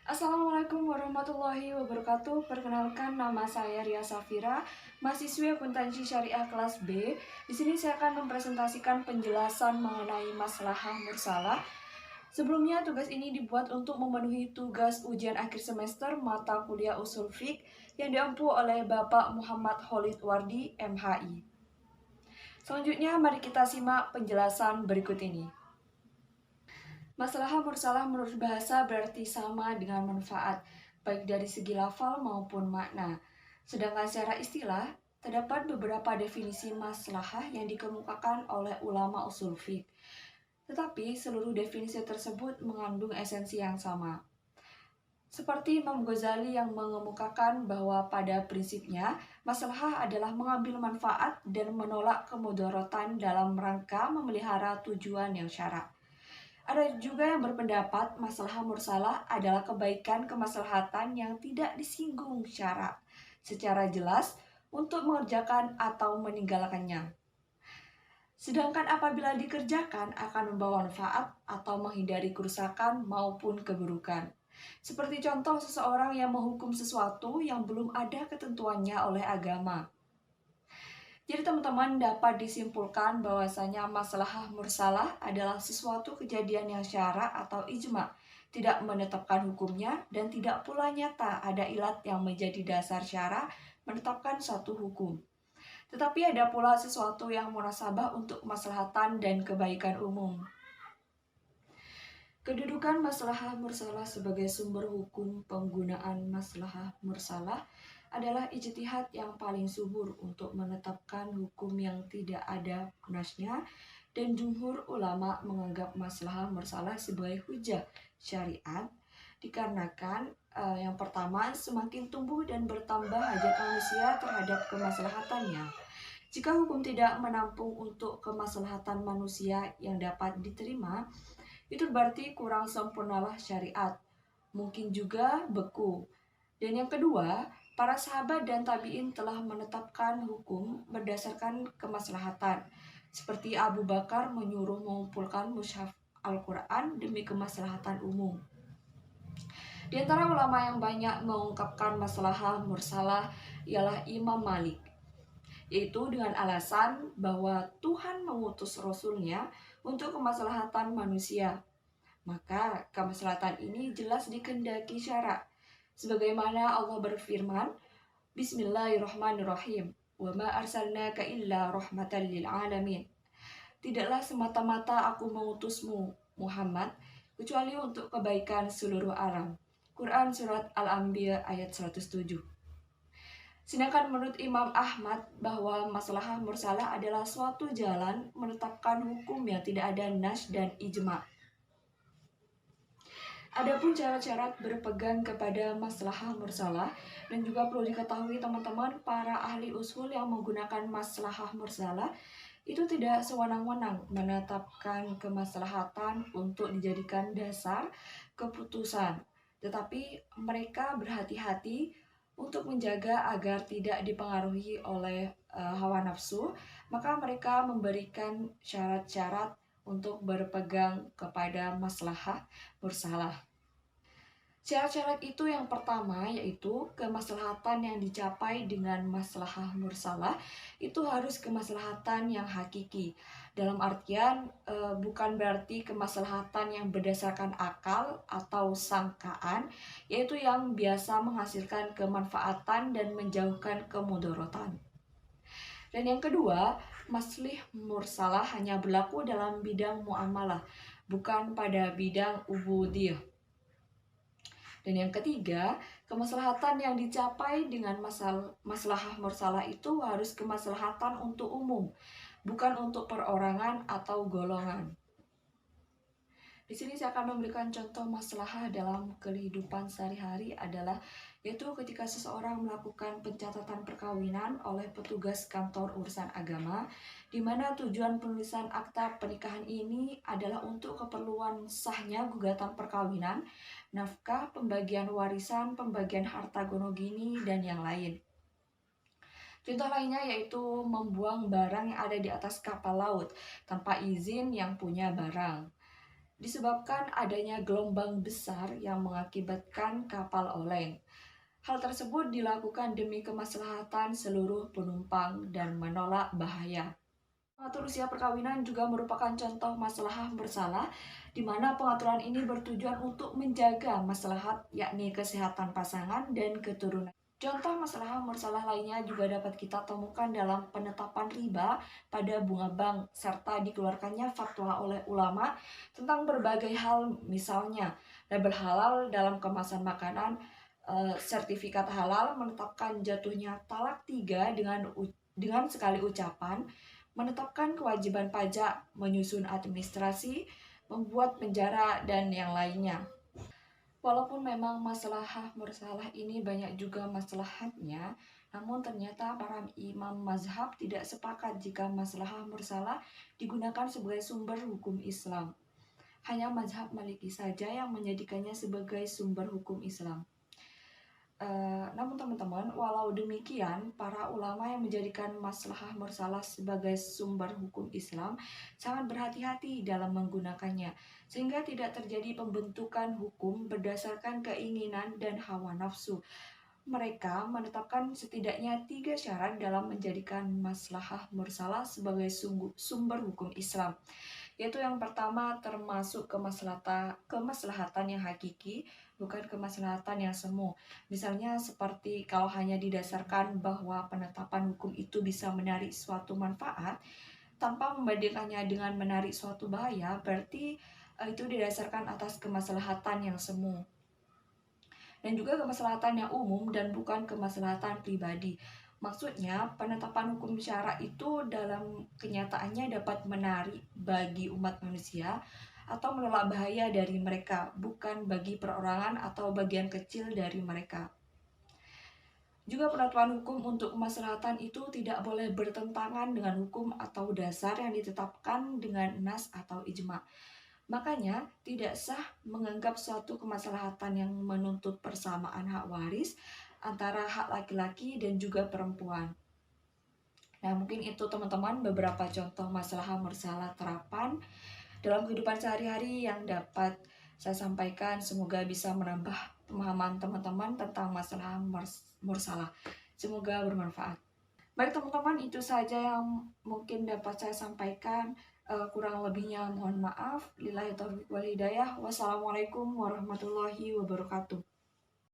Assalamualaikum warahmatullahi wabarakatuh. Perkenalkan, nama saya Ria Safira, mahasiswi akuntansi syariah kelas B. Di sini saya akan mempresentasikan penjelasan mengenai maslahah mursalah. Sebelumnya, tugas ini dibuat untuk memenuhi tugas ujian akhir semester mata kuliah usul fiqh yang diampu oleh Bapak Muhammad Khalid Wardi, MHI. Selanjutnya, mari kita simak penjelasan berikut ini. Maslahah mursalah menurut bahasa berarti sama dengan manfaat, baik dari segi lafal maupun makna. Sedangkan secara istilah, terdapat beberapa definisi maslahah yang dikemukakan oleh ulama usul fiqh. Tetapi seluruh definisi tersebut mengandung esensi yang sama. Seperti Imam Ghazali yang mengemukakan bahwa pada prinsipnya, maslahah adalah mengambil manfaat dan menolak kemudaratan dalam rangka memelihara tujuan yang syara'. Ada juga yang berpendapat maslahah mursalah adalah kebaikan kemaslahatan yang tidak disinggung secara jelas untuk mengerjakan atau meninggalkannya. Sedangkan apabila dikerjakan akan membawa manfaat atau menghindari kerusakan maupun keburukan. Seperti contoh seseorang yang menghukum sesuatu yang belum ada ketentuannya oleh agama. Jadi teman-teman dapat disimpulkan bahwasanya maslahah mursalah adalah sesuatu kejadian yang syara atau ijma, tidak menetapkan hukumnya dan tidak pula nyata ada ilat yang menjadi dasar syara menetapkan suatu hukum. Tetapi ada pula sesuatu yang munasabah untuk kemaslahatan dan kebaikan umum. Kedudukan maslahah mursalah sebagai sumber hukum penggunaan maslahah mursalah adalah ijtihad yang paling subur untuk menetapkan hukum yang tidak ada nasnya, dan jumhur ulama menganggap maslahah mursalah sebagai hujjah syariat dikarenakan yang pertama, semakin tumbuh dan bertambah hajat manusia terhadap kemaslahatannya. Jika hukum tidak menampung untuk kemaslahatan manusia yang dapat diterima, itu berarti kurang sempurnalah syariat, mungkin juga beku. Dan yang kedua, para sahabat dan tabi'in telah menetapkan hukum berdasarkan kemaslahatan, seperti Abu Bakar menyuruh mengumpulkan mushaf Al-Quran demi kemaslahatan umum. Di antara ulama yang banyak mengungkapkan maslahah mursalah ialah Imam Malik, yaitu dengan alasan bahwa Tuhan mengutus Rasulnya untuk kemaslahatan manusia. Maka kemaslahatan ini jelas dikehendaki syara'. Sebagaimana Allah berfirman, Bismillahirrahmanirrahim, wa ma arsalnaka illa rahmatan lil alamin. Tidaklah semata-mata aku mengutusmu, Muhammad, kecuali untuk kebaikan seluruh alam. Quran Surat Al-Anbiya ayat 107. Sedangkan menurut Imam Ahmad bahwa maslahah mursalah adalah suatu jalan menetapkan hukum yang tidak ada nas dan ijma'. Adapun syarat-syarat berpegang kepada maslahah mursalah, dan juga perlu diketahui teman-teman, para ahli usul yang menggunakan maslahah mursalah itu tidak sewenang-wenang menetapkan kemaslahatan untuk dijadikan dasar keputusan, tetapi mereka berhati-hati untuk menjaga agar tidak dipengaruhi oleh hawa nafsu. Maka mereka memberikan syarat-syarat untuk berpegang kepada maslahah mursalah. Syarat-syarat itu yang pertama yaitu kemaslahatan yang dicapai dengan maslahah mursalah itu harus kemaslahatan yang hakiki. Dalam artian bukan berarti kemaslahatan yang berdasarkan akal atau sangkaan, yaitu yang biasa menghasilkan kemanfaatan dan menjauhkan kemudaratan. Dan yang kedua, maslih mursalah hanya berlaku dalam bidang muamalah, bukan pada bidang ubudiyah. Dan yang ketiga, kemaslahatan yang dicapai dengan maslahah mursalah itu harus kemaslahatan untuk umum, bukan untuk perorangan atau golongan. Di sini saya akan memberikan contoh maslahah dalam kehidupan sehari-hari adalah yaitu ketika seseorang melakukan pencatatan perkawinan oleh petugas kantor urusan agama, di mana tujuan penulisan akta pernikahan ini adalah untuk keperluan sahnya gugatan perkawinan, nafkah, pembagian warisan, pembagian harta gono gini, dan yang lain. Contoh lainnya yaitu membuang barang yang ada di atas kapal laut tanpa izin yang punya barang. disebabkan adanya gelombang besar yang mengakibatkan kapal oleng. Hal tersebut dilakukan demi kemaslahatan seluruh penumpang dan menolak bahaya. Mengatur usia perkawinan juga merupakan contoh maslahah mursalah, di mana pengaturan ini bertujuan untuk menjaga maslahat, yakni kesehatan pasangan dan keturunan. Contoh maslahah mursalah lainnya juga dapat kita temukan dalam penetapan riba pada bunga bank, serta dikeluarkannya fatwa oleh ulama tentang berbagai hal, misalnya label halal dalam kemasan makanan, sertifikat halal, menetapkan jatuhnya talak 3 dengan sekali ucapan, menetapkan kewajiban pajak, menyusun administrasi, membuat penjara, dan yang lainnya. Walaupun memang maslahah mursalah ini banyak juga maslahatnya, namun ternyata para imam mazhab tidak sepakat jika maslahah mursalah digunakan sebagai sumber hukum Islam. Hanya mazhab Maliki saja yang menjadikannya sebagai sumber hukum Islam. Namun teman-teman, walau demikian, para ulama yang menjadikan maslahah mursalah sebagai sumber hukum Islam sangat berhati-hati dalam menggunakannya, sehingga tidak terjadi pembentukan hukum berdasarkan keinginan dan hawa nafsu. Mereka menetapkan setidaknya 3 syarat dalam menjadikan maslahah mursalah sebagai sumber hukum Islam, yaitu yang pertama termasuk kemaslahatan yang hakiki, bukan kemaslahatan yang semu. Misalnya seperti kalau hanya didasarkan bahwa penetapan hukum itu bisa menarik suatu manfaat tanpa membandingkannya dengan menarik suatu bahaya, berarti itu didasarkan atas kemaslahatan yang semu. Dan juga kemaslahatan yang umum dan bukan kemaslahatan pribadi. Maksudnya, penetapan hukum syara itu dalam kenyataannya dapat menarik bagi umat manusia atau menolak bahaya dari mereka, bukan bagi perorangan atau bagian kecil dari mereka. Juga penetapan hukum untuk kemaslahatan itu tidak boleh bertentangan dengan hukum atau dasar yang ditetapkan dengan nas atau ijma. Makanya, tidak sah menganggap suatu kemaslahatan yang menuntut persamaan hak waris antara hak laki-laki dan juga perempuan. Nah, mungkin itu teman-teman beberapa contoh maslahah mursalah terapan dalam kehidupan sehari-hari yang dapat saya sampaikan. Semoga bisa menambah pemahaman teman-teman tentang masalah mursalah. Semoga bermanfaat. Baik teman-teman, itu saja yang mungkin dapat saya sampaikan. Kurang lebihnya mohon maaf. Lillahi taufiq wal hidayah. Wassalamualaikum warahmatullahi wabarakatuh.